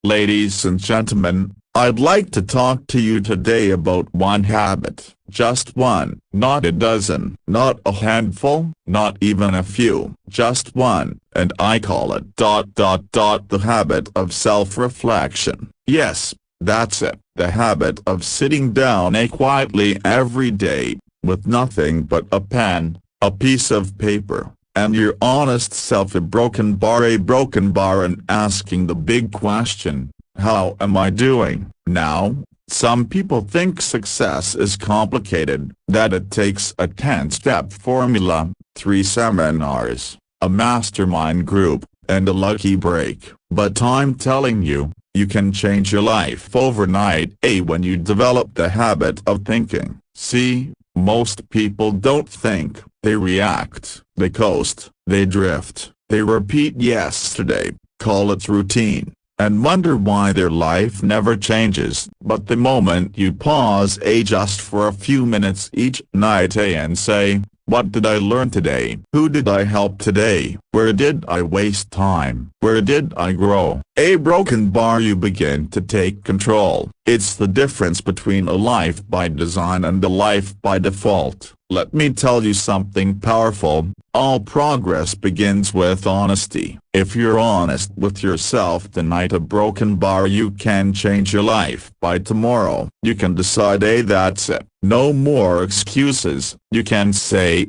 Ladies and gentlemen, I'd like to talk to you today about one habit, just one, not a dozen, not a handful, not even a few, just one, and I call it the habit of self-reflection. Yes, that's it, the habit of sitting down quietly every day, with nothing but a pen, a piece of paper, and your honest self, a broken bar, and asking the big question, how am I doing now? Some people think success is complicated, that it takes a 10-step formula, 3 seminars, a mastermind group, and a lucky break. But I'm telling you, you can change your life overnight when you develop the habit of thinking. See, most people don't think, they react, they coast, they drift, they repeat yesterday, call it routine, and wonder why their life never changes. But the moment you pause just for a few minutes each night and say, what did I learn today? Who did I help today? Where did I waste time? Where did I grow? A broken bar, you begin to take control. It's the difference between a life by design and a life by default. Let me tell you something powerful. All progress begins with honesty. If you're honest with yourself tonight, a broken bar, you can change your life. By tomorrow, you can decide, that's it. No more excuses. You can say,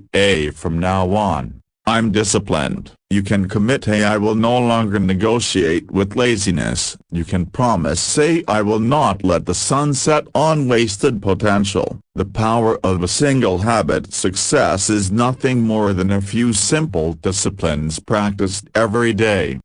from now on, I'm disciplined. You can commit, I will no longer negotiate with laziness. You can promise, I will not let the sun set on wasted potential. The power of a single habit. Success is nothing more than a few simple disciplines practiced every day.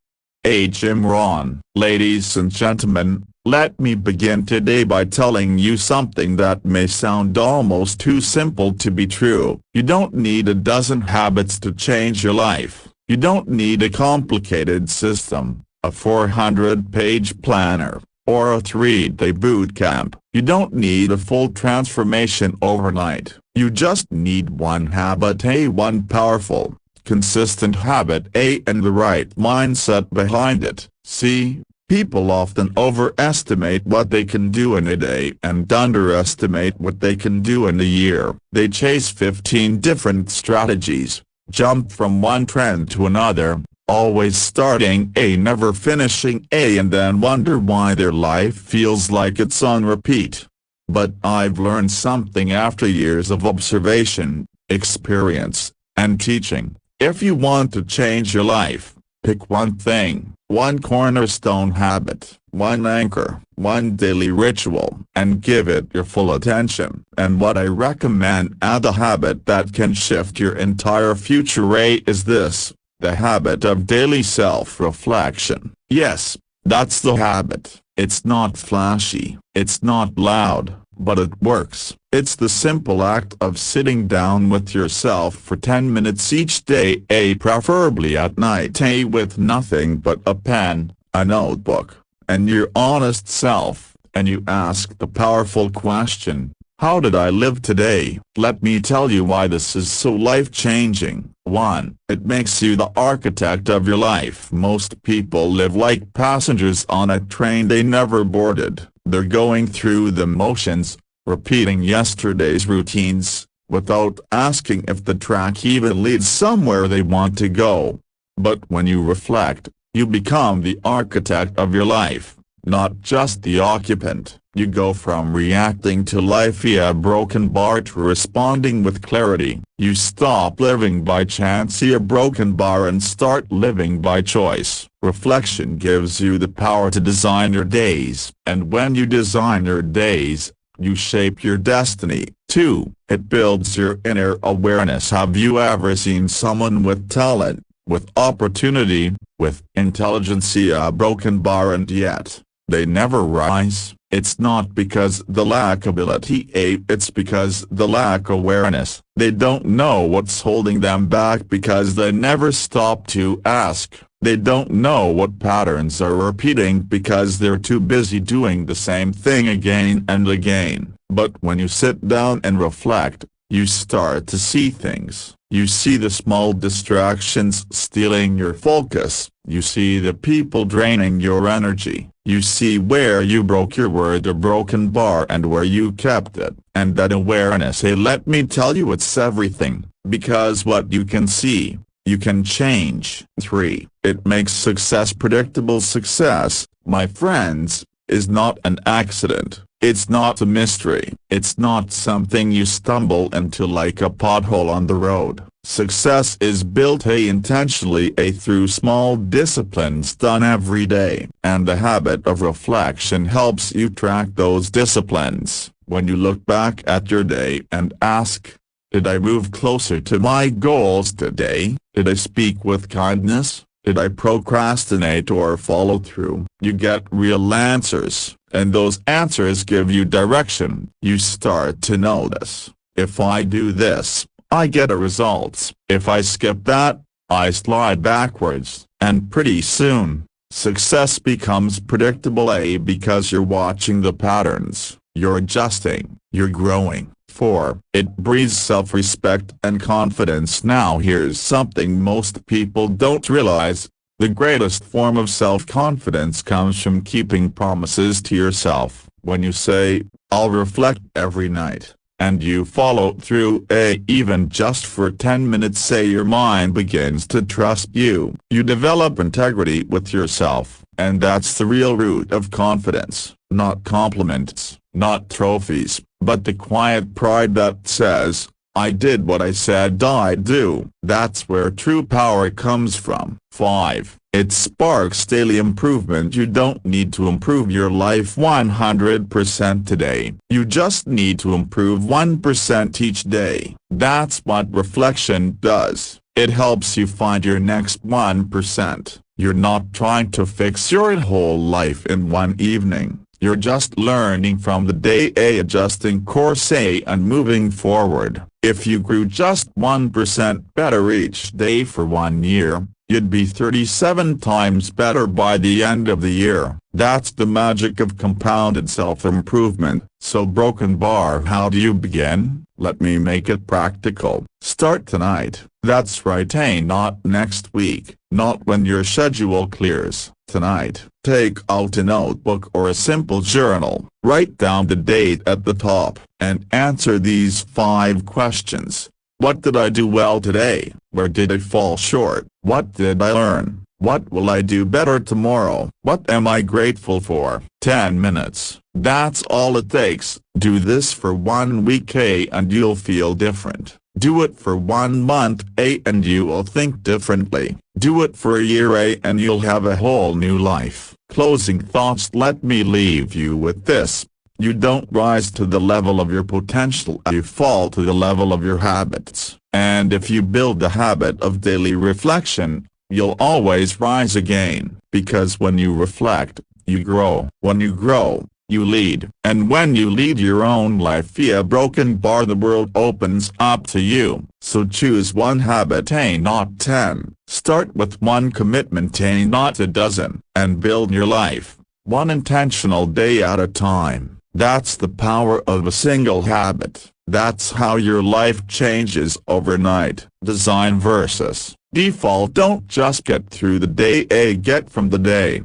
Jim Rohn. Ladies and gentlemen, let me begin today by telling you something that may sound almost too simple to be true. You don't need a dozen habits to change your life. You don't need a complicated system, a 400-page planner, or a 3-day boot camp. You don't need a full transformation overnight. You just need one habit, one powerful, consistent habit, and the right mindset behind it. See, people often overestimate what they can do in a day and underestimate what they can do in a year. They chase 15 different strategies, jump from one trend to another, always starting never finishing and then wonder why their life feels like it's on repeat. But I've learned something after years of observation, experience, and teaching. If you want to change your life, pick one thing, one cornerstone habit, one anchor, one daily ritual, and give it your full attention. And what I recommend as a habit that can shift your entire future is this, the habit of daily self-reflection. Yes, that's the habit. It's not flashy, it's not loud, but it works. It's the simple act of sitting down with yourself for 10 minutes each day, preferably at night, with nothing but a pen, a notebook, and your honest self, and you ask the powerful question, how did I live today? Let me tell you why this is so life-changing. 1. It makes you the architect of your life. Most people live like passengers on a train they never boarded. They're going through the motions, repeating yesterday's routines, without asking if the track even leads somewhere they want to go. But when you reflect, you become the architect of your life, not just the occupant. You go from reacting to life via a broken bar to responding with clarity. You stop living by chance via a broken bar and start living by choice. Reflection gives you the power to design your days, and when you design your days, you shape your destiny. 2. It builds your inner awareness. Have you ever seen someone with talent, with opportunity, with intelligence a broken bar and yet they never rise? It's not because the lack ability, it's because the lack awareness. They don't know what's holding them back because they never stop to ask. They don't know what patterns are repeating because they're too busy doing the same thing again and again. But when you sit down and reflect, you start to see things. You see the small distractions stealing your focus. You see the people draining your energy. You see where you broke your word or broken bar and where you kept it. And that awareness, hey, let me tell you, it's everything. Because what you can see, you can change. 3. It makes success predictable. Success, my friends, is not an accident. It's not a mystery. It's not something you stumble into like a pothole on the road. Success is built intentionally through small disciplines done every day. And the habit of reflection helps you track those disciplines. When you look back at your day and ask, did I move closer to my goals today? Did I speak with kindness? Did I procrastinate or follow through? You get real answers, and those answers give you direction. You start to notice, if I do this, I get a results. If I skip that, I slide backwards. And pretty soon, success becomes predictable because you're watching the patterns, you're adjusting, you're growing. 4. It breeds self-respect and confidence. Now here's something most people don't realize. The greatest form of self-confidence comes from keeping promises to yourself. When you say, I'll reflect every night, and you follow through even just for 10 minutes, your mind begins to trust you. You develop integrity with yourself, and that's the real root of confidence. Not compliments, not trophies, but the quiet pride that says, I did what I said I'd do. That's where true power comes from. 5. It sparks daily improvement. You don't need to improve your life 100% today. You just need to improve 1% each day. That's what reflection does. It helps you find your next 1%. You're not trying to fix your whole life in one evening. You're just learning from the day, adjusting course, and moving forward. If you grew just 1% better each day for 1 year, you'd be 37 times better by the end of the year. That's the magic of compounded self-improvement. So broken bar, how do you begin? Let me make it practical. Start tonight. That's right, not next week, not when your schedule clears. Tonight, take out a notebook or a simple journal, write down the date at the top, and answer these 5 questions. What did I do well today? Where did I fall short? What did I learn? What will I do better tomorrow? What am I grateful for? 10 minutes. That's all it takes. Do this for 1 week, and you'll feel different. Do it for 1 month, and you will think differently. Do it for a year, and you'll have a whole new life. Closing thoughts. Let me leave you with this. You don't rise to the level of your potential, you fall to the level of your habits. And if you build the habit of daily reflection, you'll always rise again. Because when you reflect, you grow. When you grow, you lead. And when you lead your own life via broken bar, the world opens up to you. So choose one habit, not 10. Start with one commitment, not a dozen. And build your life, one intentional day at a time. That's the power of a single habit. That's how your life changes overnight. Design versus default. Don't just get through the day, get from the day.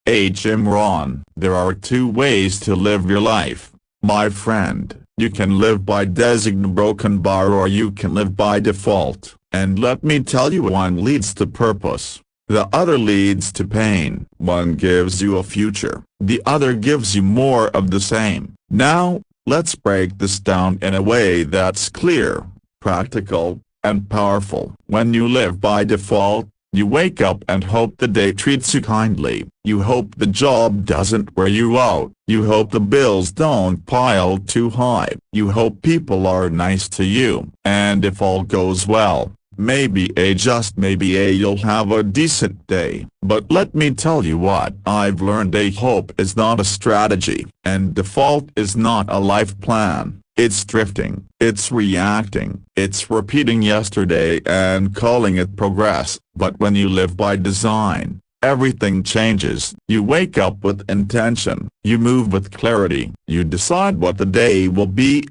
Jim Rohn. There are 2 ways to live your life, my friend. You can live by designated broken bar, or you can live by default. And let me tell you, one leads to purpose. The other leads to pain. One gives you a future. The other gives you more of the same. Now, let's break this down in a way that's clear, practical, and powerful. When you live by default, you wake up and hope the day treats you kindly. You hope the job doesn't wear you out. You hope the bills don't pile too high. You hope people are nice to you. And if all goes well, maybe just maybe you'll have a decent day. But let me tell you what I've learned, hope is not a strategy, and default is not a life plan. It's drifting, it's reacting, it's repeating yesterday and calling it progress. But when you live by design, everything changes. You wake up with intention, you move with clarity, you decide what the day will be,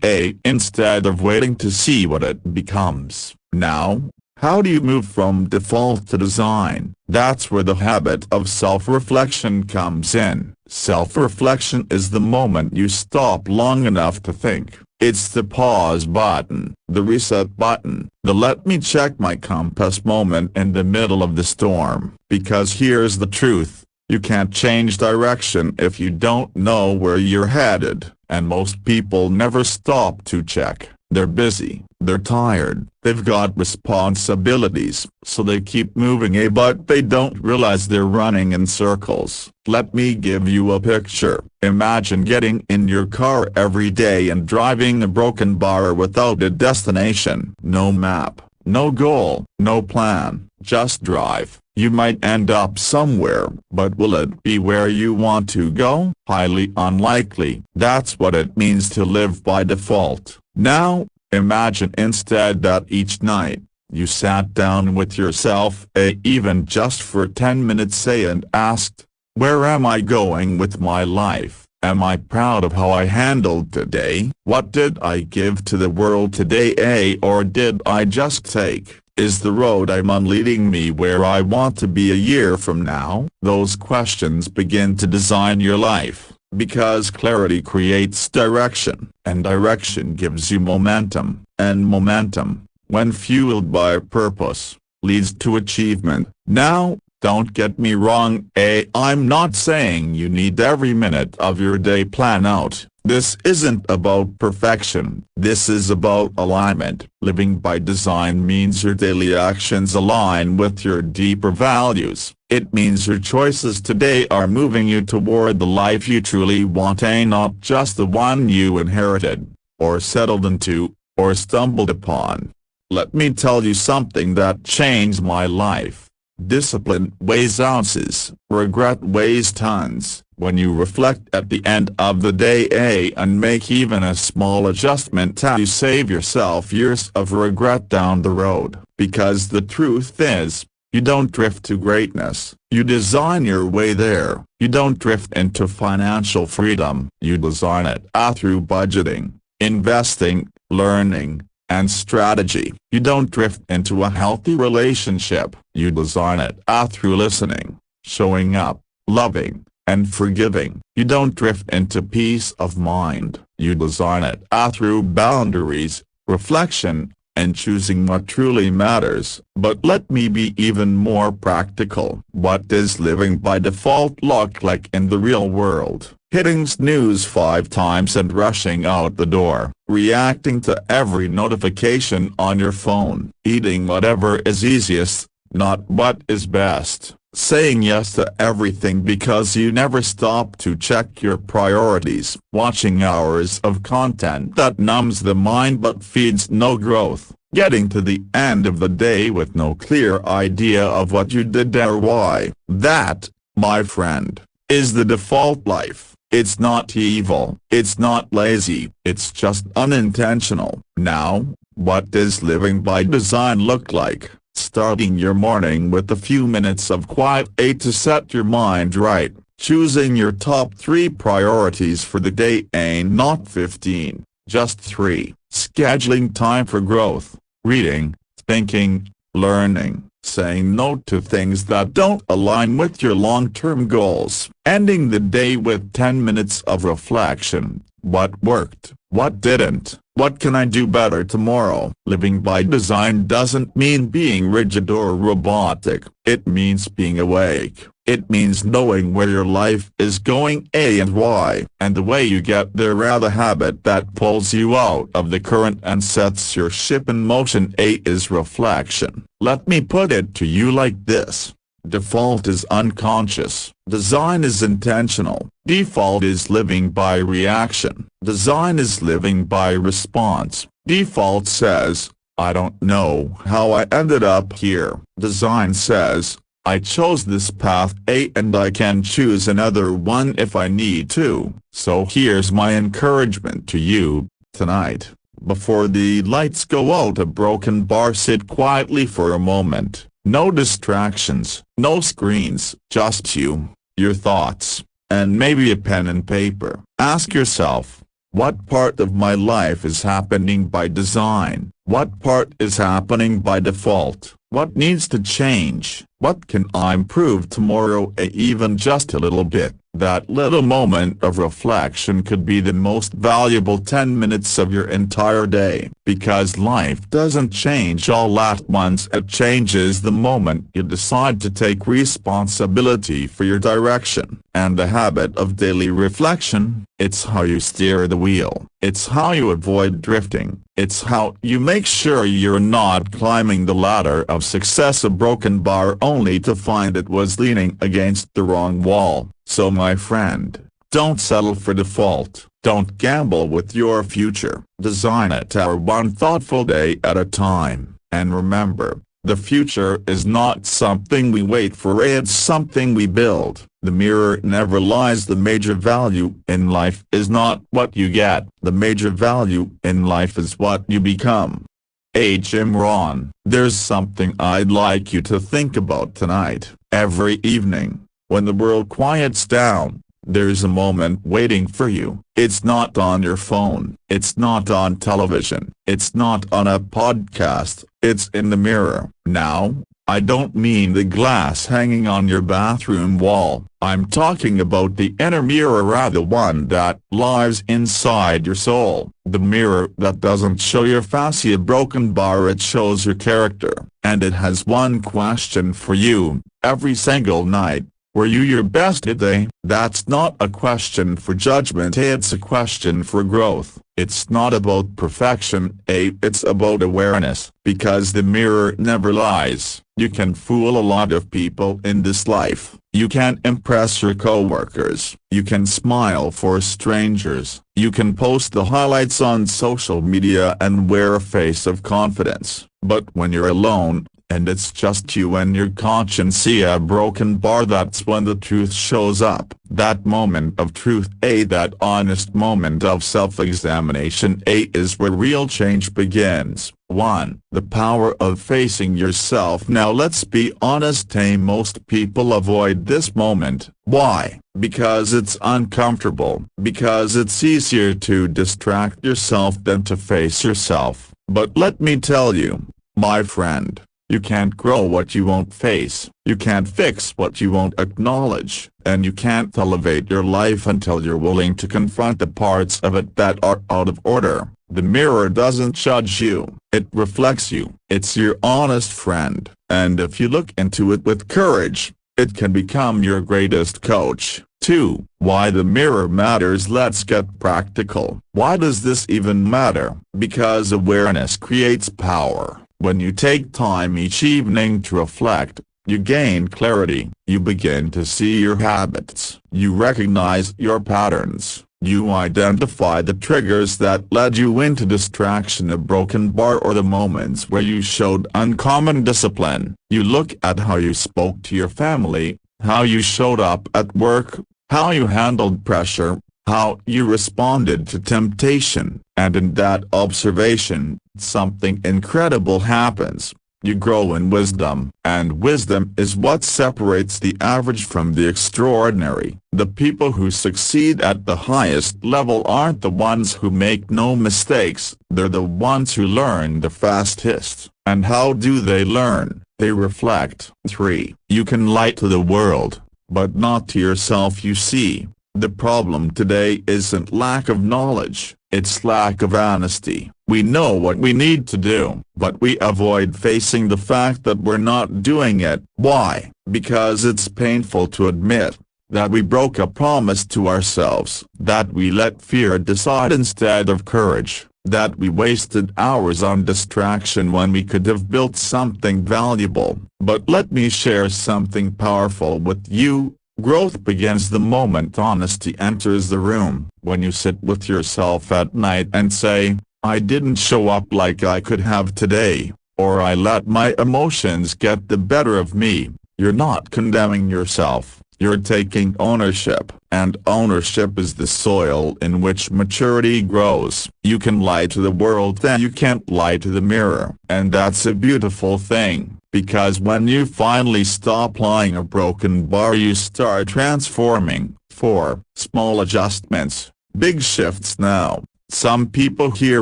instead of waiting to see what it becomes. Now, how do you move from default to design? That's where the habit of self-reflection comes in. Self-reflection is the moment you stop long enough to think. It's the pause button, the reset button, the let me check my compass moment in the middle of the storm. Because here's the truth, you can't change direction if you don't know where you're headed, and most people never stop to check. They're busy, they're tired, they've got responsibilities, so they keep moving, but they don't realize they're running in circles. Let me give you a picture. Imagine getting in your car every day and driving a broken bar without a destination. No map, no goal, no plan, just drive. You might end up somewhere, but will it be where you want to go? Highly unlikely. That's what it means to live by default. Now, imagine instead that each night, you sat down with yourself, even just for 10 minutes, and asked, where am I going with my life? Am I proud of how I handled today? What did I give to the world today, or did I just take? Is the road I'm on leading me where I want to be a year from now? Those questions begin to design your life. Because clarity creates direction, and direction gives you momentum, and momentum, when fueled by purpose, leads to achievement. Now, don't get me wrong, I'm not saying you need every minute of your day planned out. This isn't about perfection, this is about alignment. Living by design means your daily actions align with your deeper values. It means your choices today are moving you toward the life you truly want, not just the one you inherited, or settled into, or stumbled upon. Let me tell you something that changed my life. Discipline weighs ounces, regret weighs tons. When you reflect at the end of the day, and make even a small adjustment, you save yourself years of regret down the road. Because the truth is, you don't drift to greatness, you design your way there. You don't drift into financial freedom, you design it through budgeting, investing, learning, and strategy. You don't drift into a healthy relationship, you design it through listening, showing up, loving, and forgiving. You don't drift into peace of mind, you design it through boundaries, reflection, and choosing what truly matters. But let me be even more practical. What does living by default look like in the real world? Hitting snooze 5 times and rushing out the door, reacting to every notification on your phone, eating whatever is easiest, not what is best, saying yes to everything because you never stop to check your priorities, watching hours of content that numbs the mind but feeds no growth, getting to the end of the day with no clear idea of what you did or why. That, my friend, is the default life. It's not evil, it's not lazy, it's just unintentional. Now, what does living by design look like? Starting your morning with a few minutes of quiet to set your mind right, choosing your top 3 priorities for the day, not 15, just 3, scheduling time for growth, reading, thinking, learning, saying no to things that don't align with your long-term goals, ending the day with 10 minutes of reflection. What worked? What didn't? What can I do better tomorrow? Living by design doesn't mean being rigid or robotic. It means being awake. It means knowing where your life is going, and why. And the way you get there, the habit that pulls you out of the current and sets your ship in motion, is reflection. Let me put it to you like this. Default is unconscious. Design is intentional. Default is living by reaction. Design is living by response. Default says, I don't know how I ended up here. Design says, I chose this path, and I can choose another one if I need to. So here's my encouragement to you, tonight. Before the lights go out a broken bar, sit quietly for a moment. No distractions, no screens, just you, your thoughts, and maybe a pen and paper. Ask yourself, what part of my life is happening by design? What part is happening by default? What needs to change? What can I improve tomorrow, even just a little bit? That little moment of reflection could be the most valuable 10 minutes of your entire day. Because life doesn't change all at once, it changes the moment you decide to take responsibility for your direction. And the habit of daily reflection, it's how you steer the wheel. It's how you avoid drifting. It's how you make sure you're not climbing the ladder of success, a broken bar only to find it was leaning against the wrong wall. So my friend, don't settle for default. Don't gamble with your future. Design it one thoughtful day at a time. And remember, the future is not something we wait for, it's something we build. The mirror never lies. The major value in life is not what you get. The major value in life is what you become. Hey Jim Rohn, there's something I'd like you to think about tonight. Every evening, when the world quiets down, there's a moment waiting for you. It's not on your phone. It's not on television. It's not on a podcast. It's in the mirror. Now, I don't mean the glass hanging on your bathroom wall. I'm talking about the inner mirror, the one that lives inside your soul. The mirror that doesn't show your fascia broken bar, it shows your character. And it has one question for you, every single night. Were you your best today? That's not a question for judgment, it's a question for growth. It's not about perfection, it's about awareness. Because the mirror never lies. You can fool a lot of people in this life. You can impress your coworkers. You can smile for strangers. You can post the highlights on social media and wear a face of confidence. But when you're alone, and it's just you and your conscience, see a broken bar, that's when the truth shows up. That moment of truth, that honest moment of self-examination, is where real change begins. 1. The power of facing yourself. Now let's be honest, most people avoid this moment. Why? Because it's uncomfortable. Because it's easier to distract yourself than to face yourself. But let me tell you, my friend, you can't grow what you won't face, you can't fix what you won't acknowledge, and you can't elevate your life until you're willing to confront the parts of it that are out of order. The mirror doesn't judge you, it reflects you. It's your honest friend, and if you look into it with courage, it can become your greatest coach. 2. Why the mirror matters. Let's get practical. Why does this even matter? Because awareness creates power. When you take time each evening to reflect, you gain clarity. You begin to see your habits. You recognize your patterns. You identify the triggers that led you into distraction, a broken bar, or the moments where you showed uncommon discipline. You look at how you spoke to your family, how you showed up at work, how you handled pressure, how you responded to temptation, and in that observation, something incredible happens. You grow in wisdom, and wisdom is what separates the average from the extraordinary. The people who succeed at the highest level aren't the ones who make no mistakes, they're the ones who learn the fastest. And how do they learn? They reflect. 3. You can lie to the world, but not to yourself. You see, the problem today isn't lack of knowledge, it's lack of honesty. We know what we need to do, but we avoid facing the fact that we're not doing it. Why? Because it's painful to admit that we broke a promise to ourselves, that we let fear decide instead of courage, that we wasted hours on distraction when we could have built something valuable. But let me share something powerful with you. Growth begins the moment honesty enters the room. When you sit with yourself at night and say, I didn't show up like I could have today, or I let my emotions get the better of me, you're not condemning yourself, you're taking ownership. And ownership is the soil in which maturity grows. You can lie to the world, then you can't lie to the mirror. And that's a beautiful thing. because when you finally stop playing a broken bar you start transforming. 4. Small adjustments, big shifts. Now, some people hear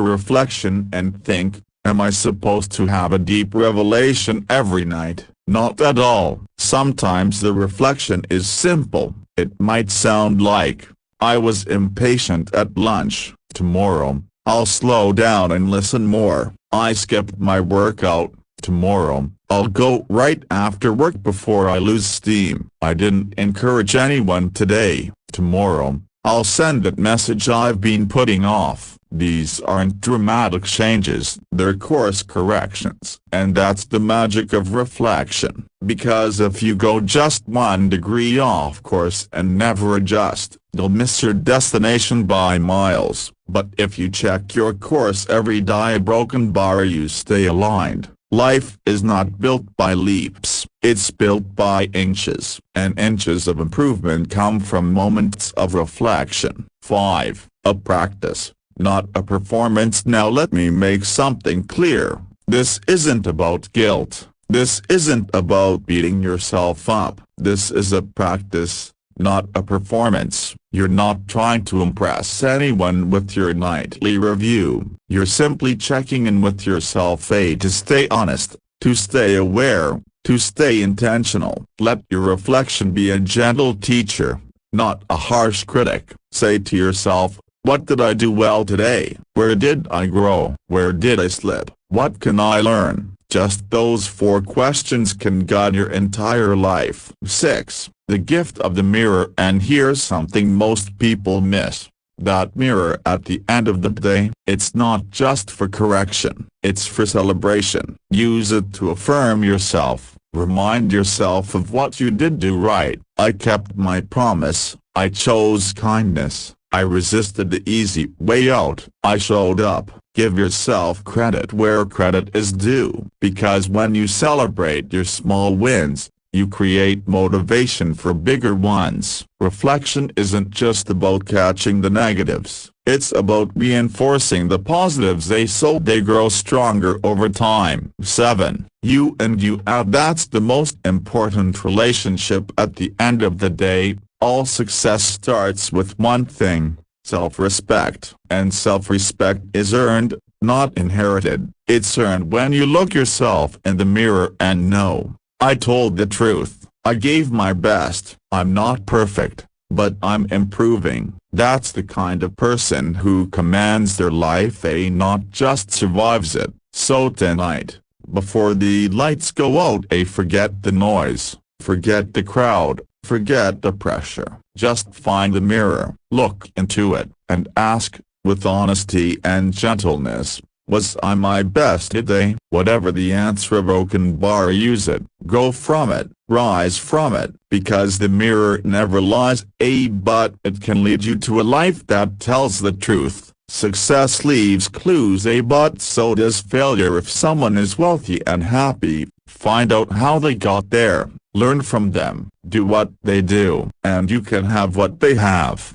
reflection and think, am I supposed to have a deep revelation every night? Not at all. Sometimes the reflection is simple. It might sound like, I was impatient at lunch. Tomorrow, I'll slow down and listen more. I skipped my workout. Tomorrow, I'll go right after work before I lose steam. I didn't encourage anyone today. Tomorrow, I'll send that message I've been putting off. These aren't dramatic changes, they're course corrections. And that's the magic of reflection. Because if you go just 1 degree off course and never adjust, you'll miss your destination by miles. But if you check your course every day, broken bar, you stay aligned. Life is not built by leaps, it's built by inches. And inches of improvement come from moments of reflection. 5. A practice, not a performance. Now let me make something clear. This isn't about guilt. This isn't about beating yourself up. This is a practice, not a performance. You're not trying to impress anyone with your nightly review. You're simply checking in with yourself. To stay honest, to stay aware, to stay intentional. Let your reflection be a gentle teacher, not a harsh critic. Say to yourself, what did I do well today? Where did I grow? Where did I slip? What can I learn? Just those 4 questions can guide your entire life. 6. The gift of the mirror. And here's something most people miss. That mirror at the end of the day, it's not just for correction, it's for celebration. Use it to affirm yourself. Remind yourself of what you did do right. I kept my promise. I chose kindness. I resisted the easy way out. I showed up. Give yourself credit where credit is due. Because when you celebrate your small wins, you create motivation for bigger ones. Reflection isn't just about catching the negatives. It's about reinforcing the positives so they grow stronger over time. 7. You and you. That's the most important relationship at the end of the day. All success starts with one thing: self-respect. And self-respect is earned, not inherited. It's earned when you look yourself in the mirror and know, I told the truth. I gave my best. I'm not perfect, but I'm improving. That's the kind of person who commands their life, not just survives it. So tonight, before the lights go out, forget the noise, forget the crowd, forget the pressure. Just find the mirror, look into it, and ask, with honesty and gentleness, was I my best today? Whatever the answer, a broken bar, use it, grow from it, rise from it, because the mirror never lies, but it can lead you to a life that tells the truth. Success leaves clues, but so does failure. If someone is wealthy and happy, find out how they got there, learn from them, do what they do, and you can have what they have.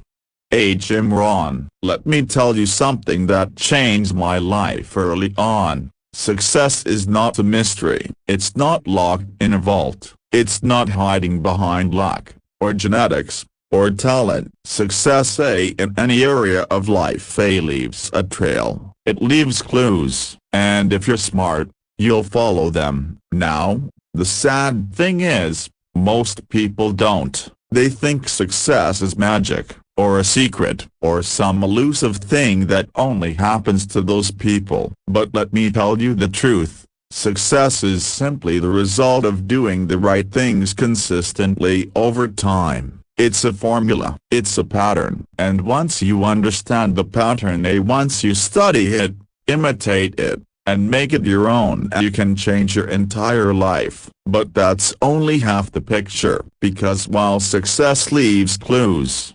Jim Rohn. Let me tell you something that changed my life early on. Success is not a mystery. It's not locked in a vault. It's not hiding behind luck, or genetics, or talent. Success in any area of life leaves a trail. It leaves clues, and if you're smart, you'll follow them. Now, the sad thing is, most people don't. They think success is magic, or a secret, or some elusive thing that only happens to those people. But let me tell you the truth. Success is simply the result of doing the right things consistently over time. It's a formula. It's a pattern. And once you understand the pattern, once you study it, imitate it, and make it your own, you can change your entire life. But that's only half the picture, because while success leaves clues,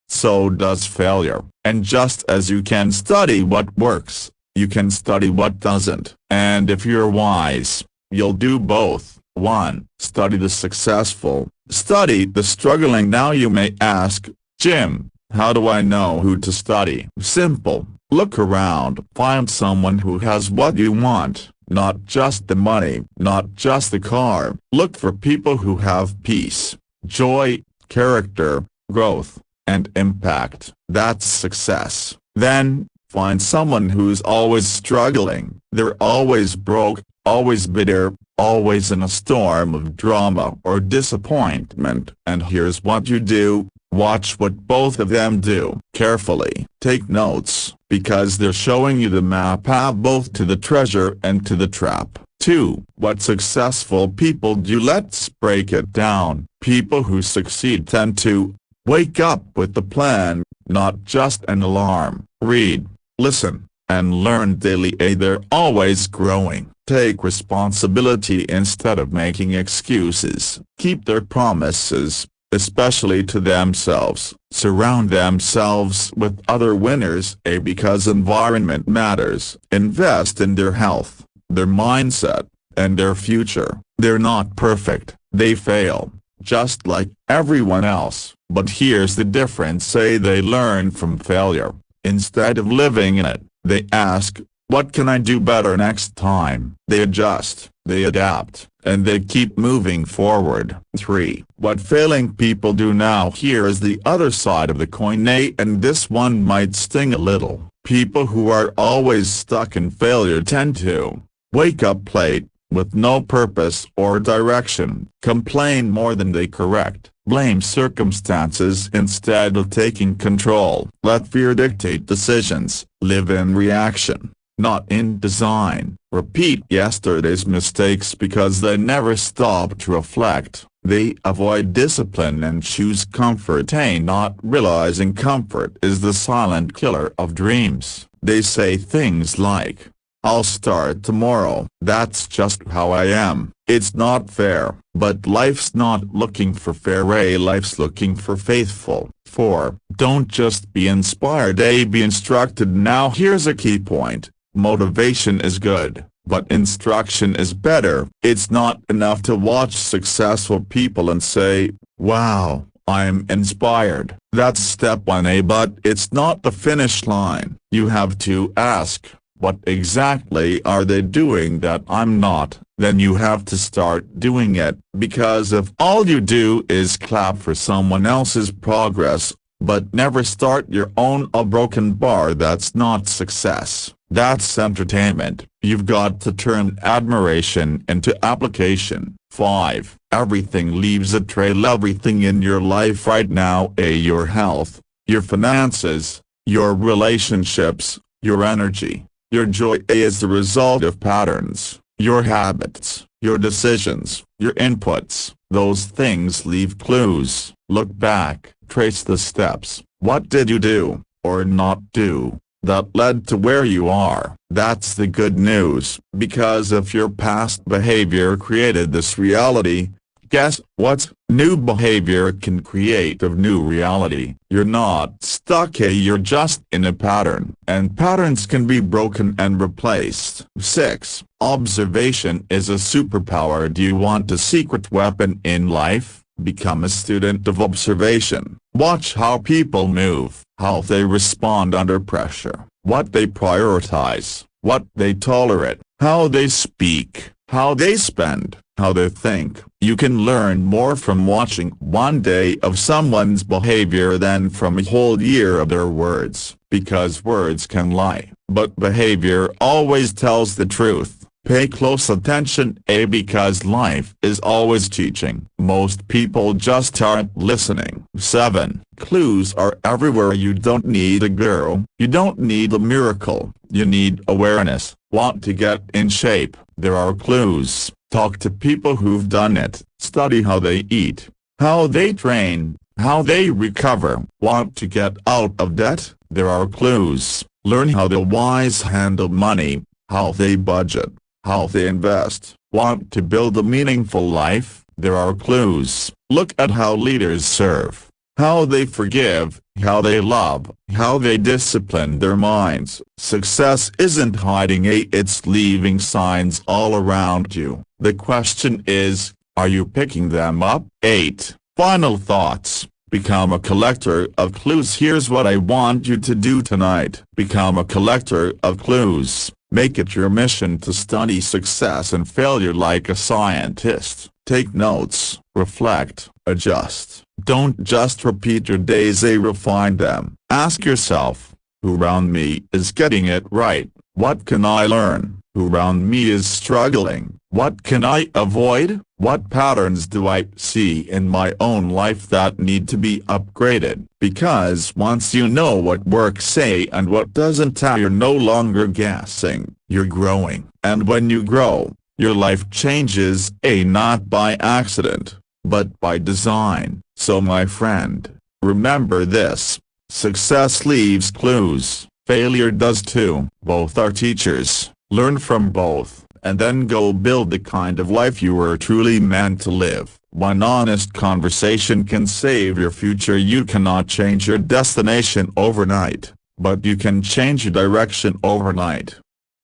so does failure. And just as you can study what works, you can study what doesn't. And if you're wise, you'll do both. 1. Study the successful, study the struggling. Now you may ask, Jim, how do I know who to study? Simple. Look around. Find someone who has what you want. not just the money, not just the car. Look for people who have peace, joy, character, growth, and impact. That's success. Then, find someone who's always struggling. They're always broke, always bitter, always in a storm of drama or disappointment. And here's what you do. Watch what both of them do carefully. Take notes, because they're showing you the map path both to the treasure and to the trap. 2. What successful people do. Let's break it down. People who succeed tend to wake up with the plan, not just an alarm. Read, listen, and learn daily. They're always growing. Take responsibility instead of making excuses. Keep their promises, especially to themselves. Surround themselves with other winners. Because environment matters. Invest in their health, their mindset, and their future. They're not perfect. They fail, just like everyone else. But here's the difference. They learn from failure. Instead of living in it, they ask, what can I do better next time? They adjust, they adapt, and they keep moving forward. 3. What failing people do. Now here is the other side of the coin, and this one might sting a little. People who are always stuck in failure tend to wake up late, with no purpose or direction, complain more than they correct, blame circumstances instead of taking control, let fear dictate decisions, live in reaction, not in design, repeat yesterday's mistakes because they never stop to reflect. They avoid discipline and choose comfort, not realizing comfort is the silent killer of dreams. They say things like, I'll start tomorrow. That's just how I am. It's not fair. But life's not looking for fair. Life's looking for faithful. 4. Don't just be inspired. Be instructed. Now here's a key point. Motivation is good, but instruction is better. It's not enough to watch successful people and say, wow, I'm inspired. That's step 1, but it's not the finish line. You have to ask, what exactly are they doing that I'm not? Then you have to start doing it, because if all you do is clap for someone else's progress, but never start your own, a broken bar, that's not success. That's entertainment. You've got to turn admiration into application. 5. Everything leaves a trail. Everything in your life right now, your health, your finances, your relationships, your energy, your joy, is the result of patterns, your habits, your decisions, your inputs. Those things leave clues. Look back, trace the steps. What did you do, or not do, that led to where you are? That's the good news, because if your past behavior created this reality, guess what? New behavior can create a new reality. You're not stuck, you're just in a pattern, and patterns can be broken and replaced. 6. Observation is a superpower. Do you want a secret weapon in life? Become a student of observation. Watch how people move, how they respond under pressure, what they prioritize, what they tolerate, how they speak, how they spend, how they think. You can learn more from watching one day of someone's behavior than from a whole year of their words, because words can lie, but behavior always tells the truth. Pay close attention, because life is always teaching. Most people just aren't listening. 7. Clues are everywhere. You don't need a guru. You don't need a miracle. You need awareness. Want to get in shape? There are clues. Talk to people who've done it. Study how they eat, how they train, how they recover. Want to get out of debt? There are clues. Learn how the wise handle money, how they budget, how they invest. Want to build a meaningful life? There are clues. Look at how leaders serve, how they forgive, how they love, how they discipline their minds. Success isn't hiding, it's leaving signs all around you. The question is, are you picking them up? 8. Final thoughts. Become a collector of clues. Here's what I want you to do tonight. Become a collector of clues. Make it your mission to study success and failure like a scientist. Take notes, reflect, adjust. Don't just repeat your days, refine them. Ask yourself, who around me is getting it right? What can I learn? Who around me is struggling? What can I avoid? What patterns do I see in my own life that need to be upgraded? Because once you know what works and what doesn't, you're no longer guessing, you're growing. And when you grow, your life changes, not by accident, but by design. So my friend, remember this: success leaves clues, failure does too. Both are teachers. Learn from both, and then go build the kind of life you were truly meant to live. One honest conversation can save your future. You cannot change your destination overnight, but you can change your direction overnight.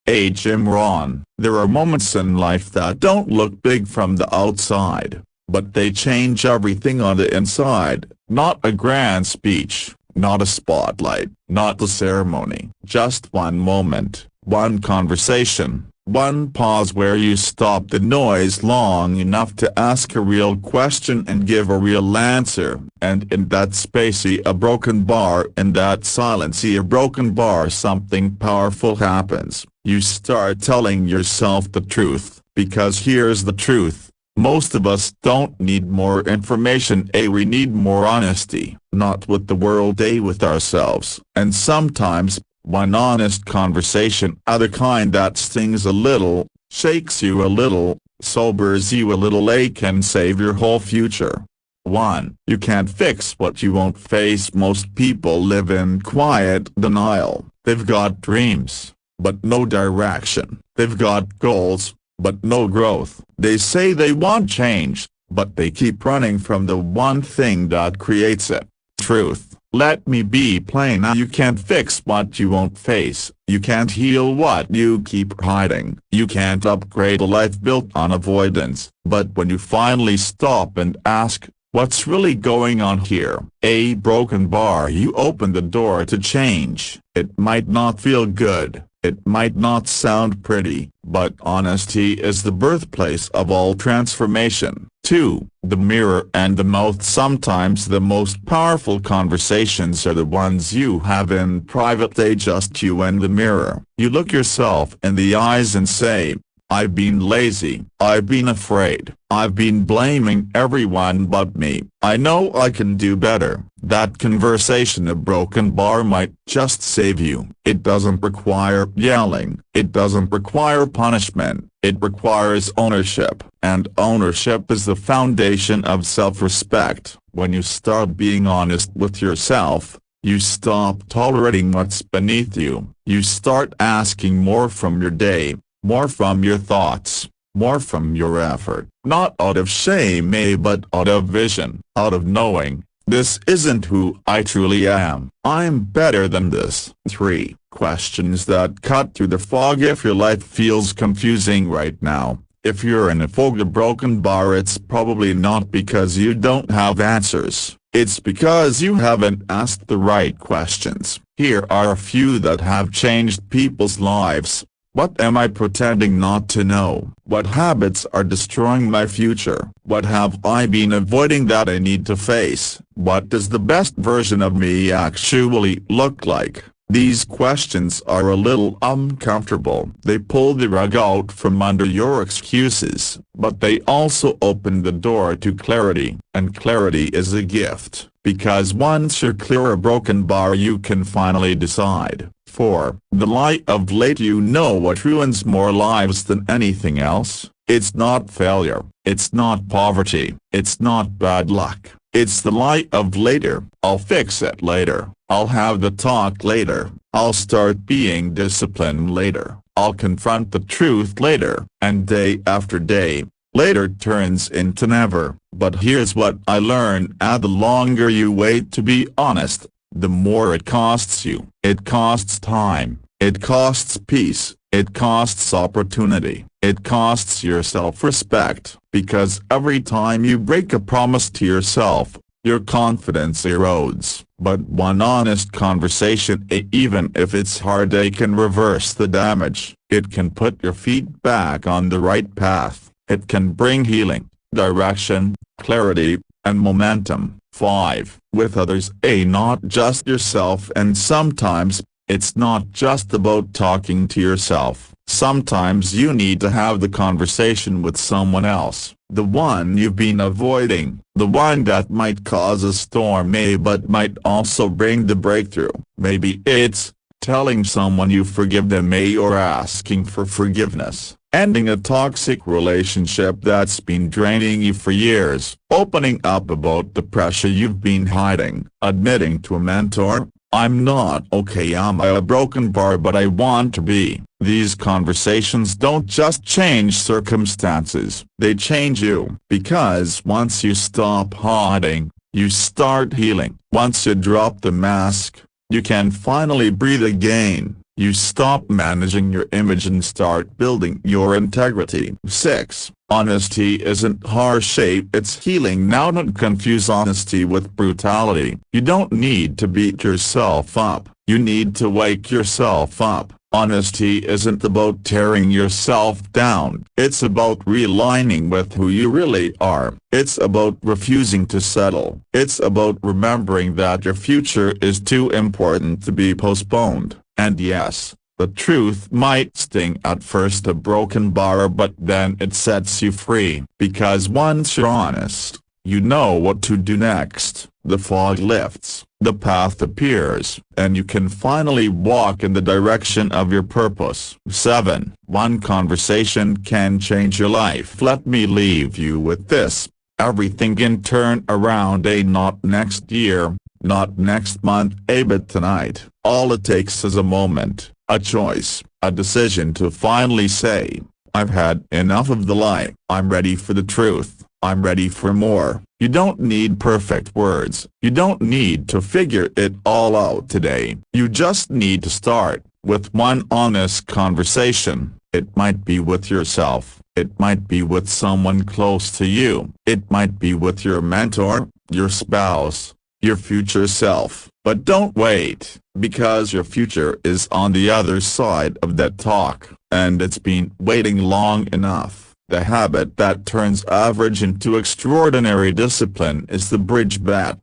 Jim Rohn. There are moments in life that don't look big from the outside, but they change everything on the inside. Not a grand speech, not a spotlight, not a ceremony. Just one moment, one conversation, one pause where you stop the noise long enough to ask a real question and give a real answer. And in that space, see a broken bar. In that silence, see a broken bar. Something powerful happens. You start telling yourself the truth, because here's the truth: most of us don't need more information, we need more honesty. Not with the world, with ourselves. And sometimes, one honest conversation, the kind that stings a little, shakes you a little, sobers you a little, can save your whole future. 1. You can't fix what you won't face. Most people live in quiet denial. They've got dreams, but no direction. They've got goals, but no growth. They say they want change, but they keep running from the one thing that creates it. Truth. Let me be plain. You can't fix what you won't face. You can't heal what you keep hiding. You can't upgrade a life built on avoidance. But when you finally stop and ask, what's really going on here? A broken bar. You open the door to change. It might not feel good. It might not sound pretty, but honesty is the birthplace of all transformation. 2. The mirror and the mouth. Sometimes the most powerful conversations are the ones you have in private. Just you and the mirror. You look yourself in the eyes and say, I've been lazy, I've been afraid, I've been blaming everyone but me. I know I can do better. That conversation, a broken bar, might just save you. It doesn't require yelling. It doesn't require punishment. It requires ownership. And ownership is the foundation of self-respect. When you start being honest with yourself, you stop tolerating what's beneath you. You start asking more from your day, more from your thoughts, more from your effort. Not out of shame, but out of vision, out of knowing, this isn't who I truly am. I'm better than this. 3. Questions that cut through the fog. If your life feels confusing right now, if you're in a fog, a broken bar, it's probably not because you don't have answers. It's because you haven't asked the right questions. Here are a few that have changed people's lives. What am I pretending not to know? What habits are destroying my future? What have I been avoiding that I need to face? What does the best version of me actually look like? These questions are a little uncomfortable. They pull the rug out from under your excuses, but they also open the door to clarity. And clarity is a gift, because once you're clear a broken bar, you can finally decide. 4. The lie of late. You know what ruins more lives than anything else? It's not failure. It's not poverty. It's not bad luck. It's the lie of later. I'll fix it later. I'll have the talk later. I'll start being disciplined later. I'll confront the truth later. And day after day, later turns into never. But here's what I learned: the longer you wait to be honest, the more it costs you. It costs time. It costs peace. It costs opportunity. It costs your self-respect. Because every time you break a promise to yourself, your confidence erodes. But one honest conversation, even if it's hard, can reverse the damage. It can put your feet back on the right path. It can bring healing, direction, clarity, and momentum. 5. With others. Not just yourself. And sometimes, it's not just about talking to yourself. Sometimes you need to have the conversation with someone else, the one you've been avoiding, the one that might cause a storm but might also bring the breakthrough. Maybe it's telling someone you forgive them or asking for forgiveness, ending a toxic relationship that's been draining you for years, opening up about the pressure you've been hiding, admitting to a mentor, "I'm not okay, I'm a broken bar but I want to be." These conversations don't just change circumstances, they change you. Because once you stop hiding, you start healing. Once you drop the mask, you can finally breathe again. You stop managing your image and start building your integrity. 6. Honesty isn't harsh, it's healing. Now don't confuse honesty with brutality. You don't need to beat yourself up, you need to wake yourself up. Honesty isn't about tearing yourself down, it's about realigning with who you really are. It's about refusing to settle. It's about remembering that your future is too important to be postponed. And yes, the truth might sting at first, a broken bar, but then it sets you free. Because once you're honest, you know what to do next. The fog lifts, the path appears, and you can finally walk in the direction of your purpose. 7. One conversation can change your life. Let me leave you with this. Everything can turn around, not next year, not next month, but tonight. All it takes is a moment, a choice, a decision to finally say, "I've had enough of the lie. I'm ready for the truth. I'm ready for more." You don't need perfect words. You don't need to figure it all out today. You just need to start with one honest conversation. It might be with yourself. It might be with someone close to you. It might be with your mentor, your spouse, your future self. But don't wait, because your future is on the other side of that talk, and it's been waiting long enough. The habit that turns average into extraordinary discipline is the bridge bet.